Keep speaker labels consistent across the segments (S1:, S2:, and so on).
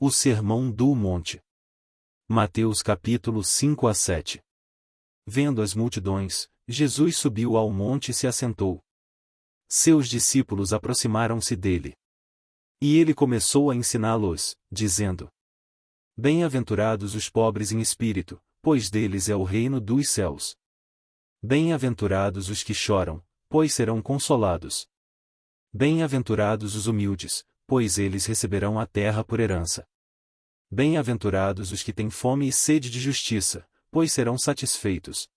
S1: O Sermão do Monte. Mateus capítulo 5-7. Vendo as multidões, Jesus subiu ao monte e se assentou. Seus discípulos aproximaram-se dele. E ele começou a ensiná-los, dizendo: Bem-aventurados os pobres em espírito, pois deles é o reino dos céus. Bem-aventurados os que choram, pois serão consolados. Bem-aventurados os humildes, pois eles receberão a terra por herança. Bem-aventurados os que têm fome e sede de justiça, pois serão satisfeitos.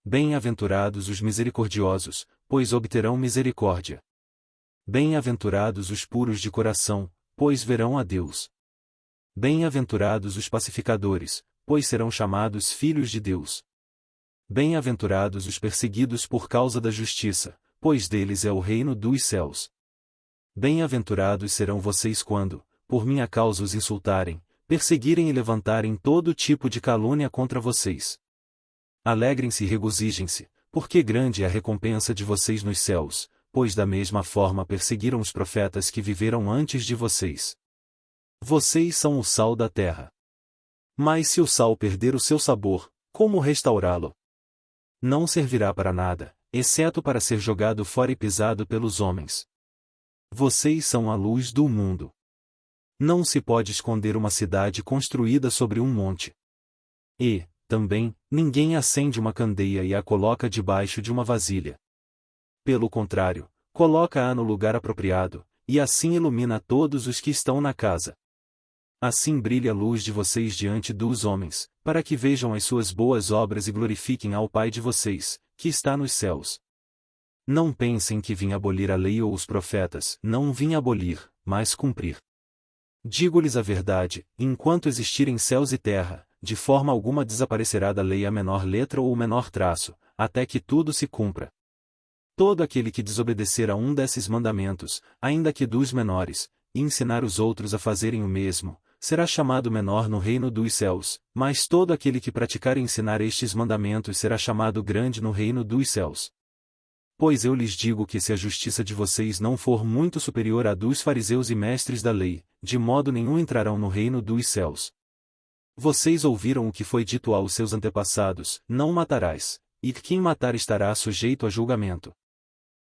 S1: Bem-aventurados os misericordiosos, pois obterão misericórdia. Bem-aventurados os puros de coração, pois verão a Deus. Bem-aventurados os pacificadores, pois serão chamados filhos de Deus. Bem-aventurados os perseguidos por causa da justiça, pois deles é o reino dos céus. Bem-aventurados serão vocês quando, por minha causa os insultarem, perseguirem e levantarem todo tipo de calúnia contra vocês. Alegrem-se e regozijem-se, porque grande é a recompensa de vocês nos céus, pois da mesma forma perseguiram os profetas que viveram antes de vocês. Vocês são o sal da terra. Mas se o sal perder o seu sabor, como restaurá-lo? Não servirá para nada, exceto para ser jogado fora e pisado pelos homens. Vocês são a luz do mundo. Não se pode esconder uma cidade construída sobre um monte. E, também, ninguém acende uma candeia e a coloca debaixo de uma vasilha. Pelo contrário, coloca-a no lugar apropriado, e assim ilumina todos os que estão na casa. Assim brilha a luz de vocês diante dos homens, para que vejam as suas boas obras e glorifiquem ao Pai de vocês, que está nos céus. Não pensem que vim abolir a lei ou os profetas, não vim abolir, mas cumprir. Digo-lhes a verdade, enquanto existirem céus e terra, de forma alguma desaparecerá da lei a menor letra ou o menor traço, até que tudo se cumpra. Todo aquele que desobedecer a um desses mandamentos, ainda que dos menores, e ensinar os outros a fazerem o mesmo, será chamado menor no reino dos céus, mas todo aquele que praticar e ensinar estes mandamentos será chamado grande no reino dos céus. Pois eu lhes digo que se a justiça de vocês não for muito superior à dos fariseus e mestres da lei, de modo nenhum entrarão no reino dos céus. Vocês ouviram o que foi dito aos seus antepassados: não matarás, e quem matar estará sujeito a julgamento.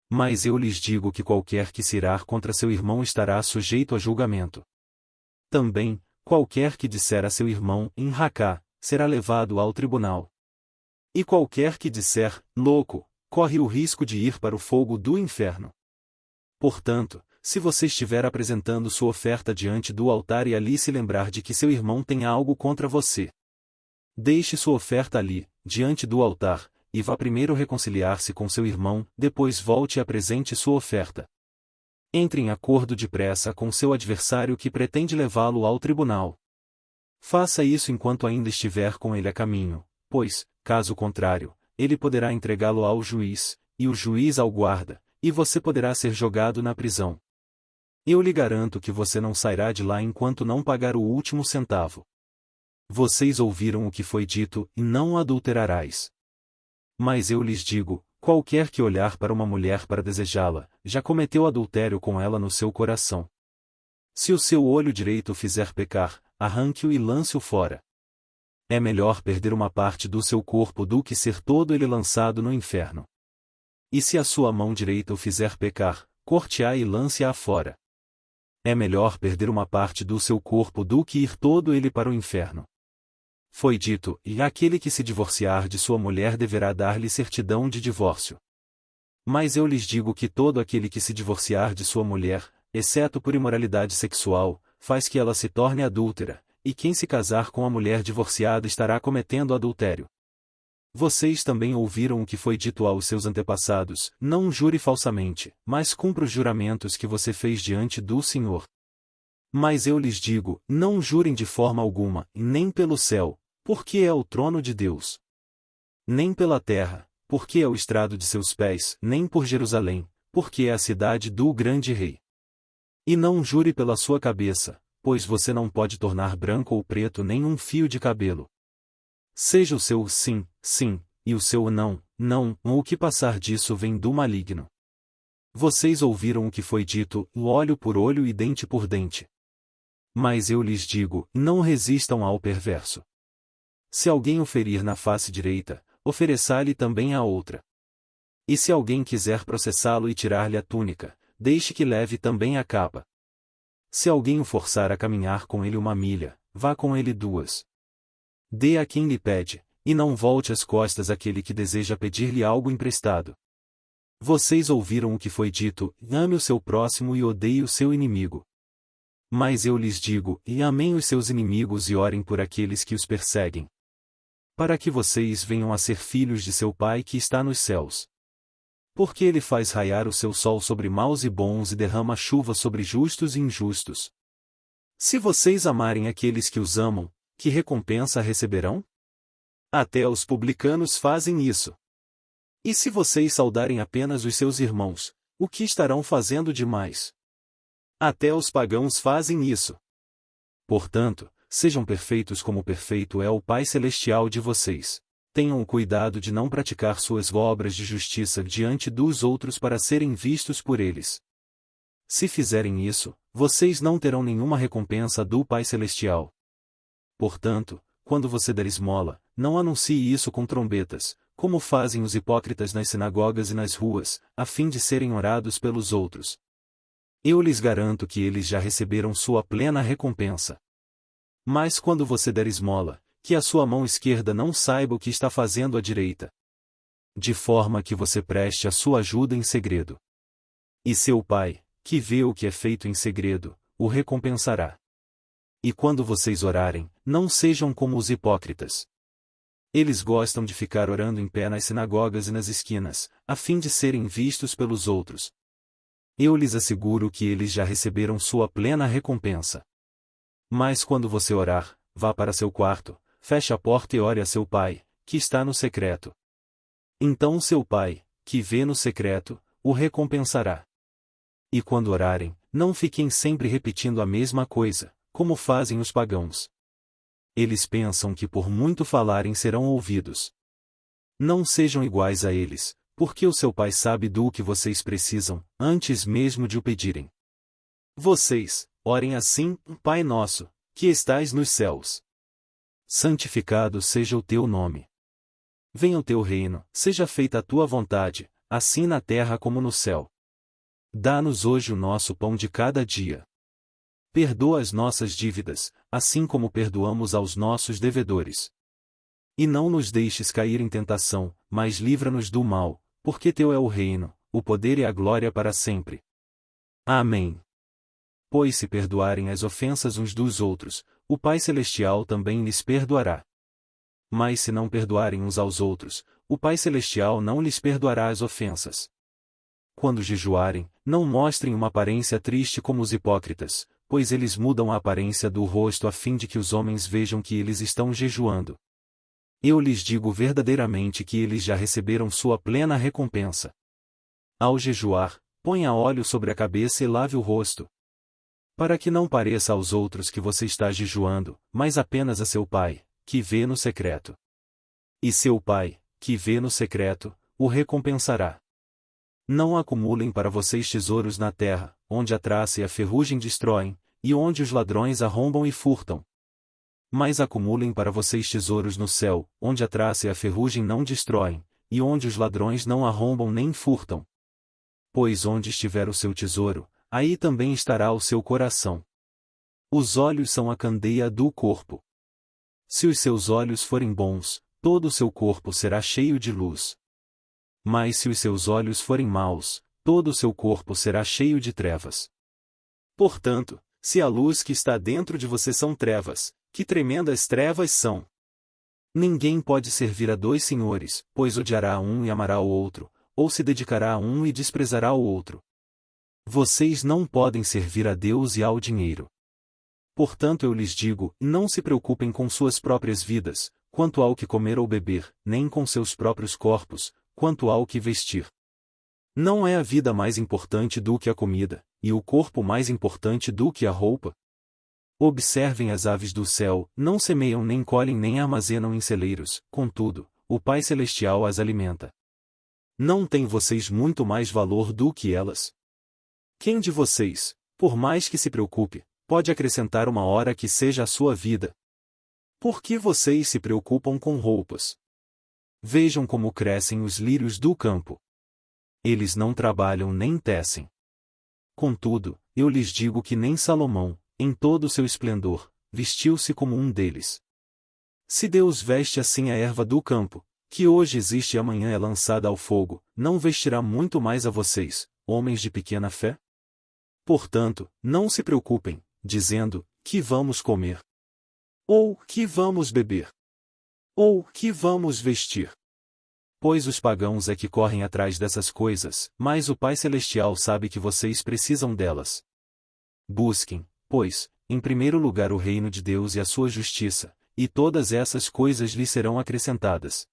S1: Mas eu lhes digo que qualquer que se irar contra seu irmão estará sujeito a julgamento. Também, qualquer que disser a seu irmão, em Racá, será levado ao tribunal. E qualquer que disser, louco, corre o risco de ir para o fogo do inferno. Portanto, se você estiver apresentando sua oferta diante do altar e ali se lembrar de que seu irmão tem algo contra você, deixe sua oferta ali, diante do altar, e vá primeiro reconciliar-se com seu irmão, depois volte e apresente sua oferta. Entre em acordo depressa com seu adversário que pretende levá-lo ao tribunal. Faça isso enquanto ainda estiver com ele a caminho, pois, caso contrário, ele poderá entregá-lo ao juiz, e o juiz ao guarda, e você poderá ser jogado na prisão. Eu lhe garanto que você não sairá de lá enquanto não pagar o último centavo. Vocês ouviram o que foi dito, e não adulterarás. Mas eu lhes digo, qualquer que olhar para uma mulher para desejá-la, já cometeu adultério com ela no seu coração. Se o seu olho direito o fizer pecar, arranque-o e lance-o fora. É melhor perder uma parte do seu corpo do que ser todo ele lançado no inferno. E se a sua mão direita o fizer pecar, corte-a e lance-a fora. É melhor perder uma parte do seu corpo do que ir todo ele para o inferno. Foi dito, e aquele que se divorciar de sua mulher deverá dar-lhe certidão de divórcio. Mas eu lhes digo que todo aquele que se divorciar de sua mulher, exceto por imoralidade sexual, faz que ela se torne adúltera, e quem se casar com a mulher divorciada estará cometendo adultério. Vocês também ouviram o que foi dito aos seus antepassados: não jure falsamente, mas cumpra os juramentos que você fez diante do Senhor. Mas eu lhes digo, não jurem de forma alguma, nem pelo céu, porque é o trono de Deus. Nem pela terra, porque é o estrado de seus pés, nem por Jerusalém, porque é a cidade do grande rei. E não jure pela sua cabeça, pois você não pode tornar branco ou preto nem um fio de cabelo. Seja o seu sim, sim, e o seu não, não, ou o que passar disso vem do maligno. Vocês ouviram o que foi dito, olho por olho e dente por dente. Mas eu lhes digo, não resistam ao perverso. Se alguém o ferir na face direita, ofereça-lhe também a outra. E se alguém quiser processá-lo e tirar-lhe a túnica, deixe que leve também a capa. Se alguém o forçar a caminhar com ele 1 milha, vá com ele 2. Dê a quem lhe pede, e não volte as costas àquele que deseja pedir-lhe algo emprestado. Vocês ouviram o que foi dito, ame o seu próximo e odeie o seu inimigo. Mas eu lhes digo, e amem os seus inimigos e orem por aqueles que os perseguem. Para que vocês venham a ser filhos de seu Pai que está nos céus. Porque ele faz raiar o seu sol sobre maus e bons e derrama chuva sobre justos e injustos. Se vocês amarem aqueles que os amam, que recompensa receberão? Até os publicanos fazem isso. E se vocês saudarem apenas os seus irmãos, o que estarão fazendo demais? Até os pagãos fazem isso. Portanto, sejam perfeitos como perfeito é o Pai Celestial de vocês. Tenham o cuidado de não praticar suas obras de justiça diante dos outros para serem vistos por eles. Se fizerem isso, vocês não terão nenhuma recompensa do Pai Celestial. Portanto, quando você der esmola, não anuncie isso com trombetas, como fazem os hipócritas nas sinagogas e nas ruas, a fim de serem orados pelos outros. Eu lhes garanto que eles já receberam sua plena recompensa. Mas quando você der esmola, que a sua mão esquerda não saiba o que está fazendo a direita. De forma que você preste a sua ajuda em segredo. E seu Pai, que vê o que é feito em segredo, o recompensará. E quando vocês orarem, não sejam como os hipócritas. Eles gostam de ficar orando em pé nas sinagogas e nas esquinas, a fim de serem vistos pelos outros. Eu lhes asseguro que eles já receberam sua plena recompensa. Mas quando você orar, vá para seu quarto, feche a porta e ore a seu Pai, que está no secreto. Então seu Pai, que vê no secreto, o recompensará. E quando orarem, não fiquem sempre repetindo a mesma coisa, como fazem os pagãos. Eles pensam que por muito falarem serão ouvidos. Não sejam iguais a eles, porque o seu Pai sabe do que vocês precisam, antes mesmo de o pedirem. Vocês, orem assim, Pai nosso, que estais nos céus. Santificado seja o teu nome. Venha o teu reino, seja feita a tua vontade, assim na terra como no céu. Dá-nos hoje o nosso pão de cada dia. Perdoa as nossas dívidas, assim como perdoamos aos nossos devedores. E não nos deixes cair em tentação, mas livra-nos do mal, porque teu é o reino, o poder e a glória para sempre. Amém. Pois se perdoarem as ofensas uns dos outros, o Pai Celestial também lhes perdoará. Mas se não perdoarem uns aos outros, o Pai Celestial não lhes perdoará as ofensas. Quando jejuarem, não mostrem uma aparência triste como os hipócritas, pois eles mudam a aparência do rosto a fim de que os homens vejam que eles estão jejuando. Eu lhes digo verdadeiramente que eles já receberam sua plena recompensa. Ao jejuar, ponha óleo sobre a cabeça e lave o rosto. Para que não pareça aos outros que você está jejuando, mas apenas a seu Pai, que vê no secreto. E seu Pai, que vê no secreto, o recompensará. Não acumulem para vocês tesouros na terra, onde a traça e a ferrugem destroem, e onde os ladrões arrombam e furtam. Mas acumulem para vocês tesouros no céu, onde a traça e a ferrugem não destroem, e onde os ladrões não arrombam nem furtam. Pois onde estiver o seu tesouro, aí também estará o seu coração. Os olhos são a candeia do corpo. Se os seus olhos forem bons, todo o seu corpo será cheio de luz. Mas se os seus olhos forem maus, todo o seu corpo será cheio de trevas. Portanto, se a luz que está dentro de você são trevas, que tremendas trevas são! Ninguém pode servir a dois senhores, pois odiará a um e amará o outro, ou se dedicará a um e desprezará o outro. Vocês não podem servir a Deus e ao dinheiro. Portanto eu lhes digo, não se preocupem com suas próprias vidas, quanto ao que comer ou beber, nem com seus próprios corpos, quanto ao que vestir. Não é a vida mais importante do que a comida, e o corpo mais importante do que a roupa? Observem as aves do céu, não semeiam nem colhem nem armazenam em celeiros, contudo, o Pai Celestial as alimenta. Não têm vocês muito mais valor do que elas? Quem de vocês, por mais que se preocupe, pode acrescentar uma hora que seja a sua vida. Por que vocês se preocupam com roupas? Vejam como crescem os lírios do campo. Eles não trabalham nem tecem. Contudo, eu lhes digo que nem Salomão, em todo o seu esplendor, vestiu-se como um deles. Se Deus veste assim a erva do campo, que hoje existe e amanhã é lançada ao fogo, não vestirá muito mais a vocês, homens de pequena fé? Portanto, não se preocupem, dizendo, que vamos comer? Ou que vamos beber? Ou que vamos vestir? Pois os pagãos é que correm atrás dessas coisas, mas o Pai Celestial sabe que vocês precisam delas. Busquem, pois, em primeiro lugar o reino de Deus e a sua justiça, e todas essas coisas lhes serão acrescentadas.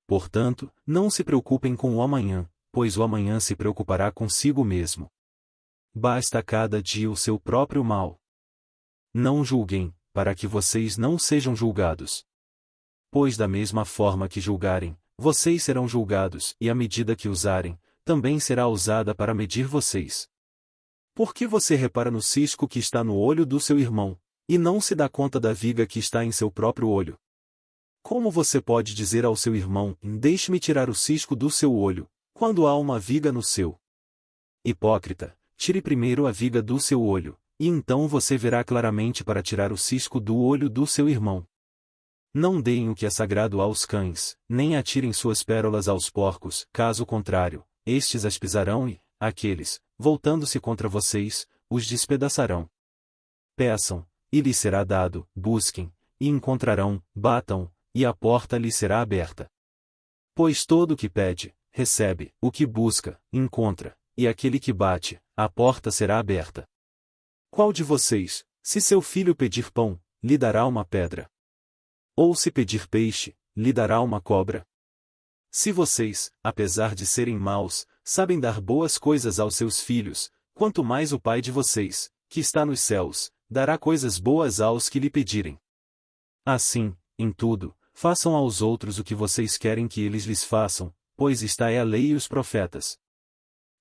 S1: Portanto, não se preocupem com o amanhã, pois o amanhã se preocupará consigo mesmo. Basta a cada dia o seu próprio mal. Não julguem, para que vocês não sejam julgados. Pois da mesma forma que julgarem, vocês serão julgados, e a medida que usarem, também será usada para medir vocês. Por que você repara no cisco que está no olho do seu irmão, e não se dá conta da viga que está em seu próprio olho? Como você pode dizer ao seu irmão, deixe-me tirar o cisco do seu olho, quando há uma viga no seu? Hipócrita, tire primeiro a viga do seu olho, e então você verá claramente para tirar o cisco do olho do seu irmão. Não deem o que é sagrado aos cães, nem atirem suas pérolas aos porcos, caso contrário, estes as pisarão e, aqueles, voltando-se contra vocês, os despedaçarão. Peçam, e lhes será dado, busquem, e encontrarão, batam, e a porta lhes será aberta. Pois todo o que pede, recebe, o que busca, encontra, e aquele que bate, a porta será aberta. Qual de vocês, se seu filho pedir pão, lhe dará uma pedra? Ou se pedir peixe, lhe dará uma cobra? Se vocês, apesar de serem maus, sabem dar boas coisas aos seus filhos, quanto mais o Pai de vocês, que está nos céus, dará coisas boas aos que lhe pedirem. Assim, em tudo, façam aos outros o que vocês querem que eles lhes façam, pois esta é a lei e os profetas.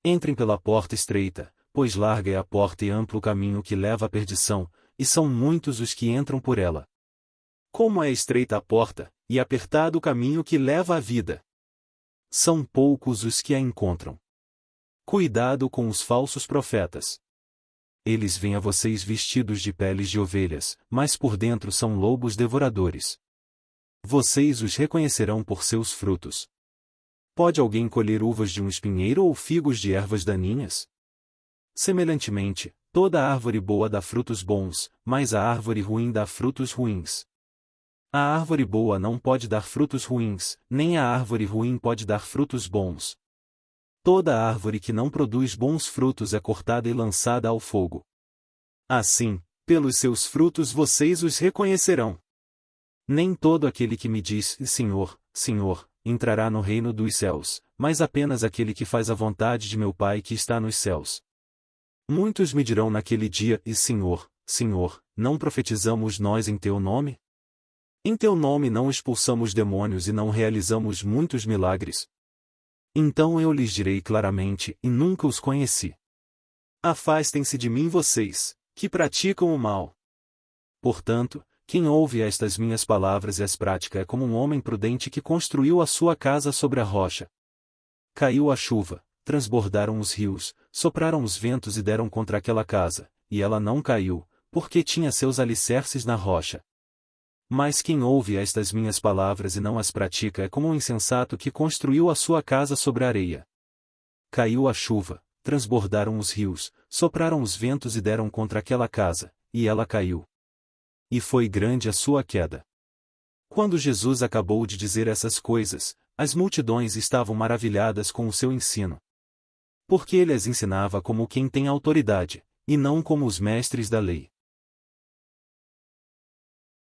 S1: Entrem pela porta estreita, pois larga é a porta e amplo o caminho que leva à perdição, e são muitos os que entram por ela. Como é estreita a porta, e apertado o caminho que leva à vida. São poucos os que a encontram. Cuidado com os falsos profetas. Eles vêm a vocês vestidos de peles de ovelhas, mas por dentro são lobos devoradores. Vocês os reconhecerão por seus frutos. Pode alguém colher uvas de um espinheiro ou figos de ervas daninhas? Semelhantemente, toda árvore boa dá frutos bons, mas a árvore ruim dá frutos ruins. A árvore boa não pode dar frutos ruins, nem a árvore ruim pode dar frutos bons. Toda árvore que não produz bons frutos é cortada e lançada ao fogo. Assim, pelos seus frutos vocês os reconhecerão. Nem todo aquele que me diz, Senhor, Senhor, entrará no reino dos céus, mas apenas aquele que faz a vontade de meu Pai que está nos céus. Muitos me dirão naquele dia, e Senhor, Senhor, não profetizamos nós em teu nome? Em teu nome não expulsamos demônios e não realizamos muitos milagres? Então eu lhes direi claramente, e nunca os conheci. Afastem-se de mim vocês, que praticam o mal. Portanto, quem ouve estas minhas palavras e as pratica é como um homem prudente que construiu a sua casa sobre a rocha. Caiu a chuva, transbordaram os rios, sopraram os ventos e deram contra aquela casa, e ela não caiu, porque tinha seus alicerces na rocha. Mas quem ouve estas minhas palavras e não as pratica é como um insensato que construiu a sua casa sobre a areia. Caiu a chuva, transbordaram os rios, sopraram os ventos e deram contra aquela casa, e ela caiu. E foi grande a sua queda. Quando Jesus acabou de dizer essas coisas, as multidões estavam maravilhadas com o seu ensino. Porque ele as ensinava como quem tem autoridade, e não como os mestres da lei.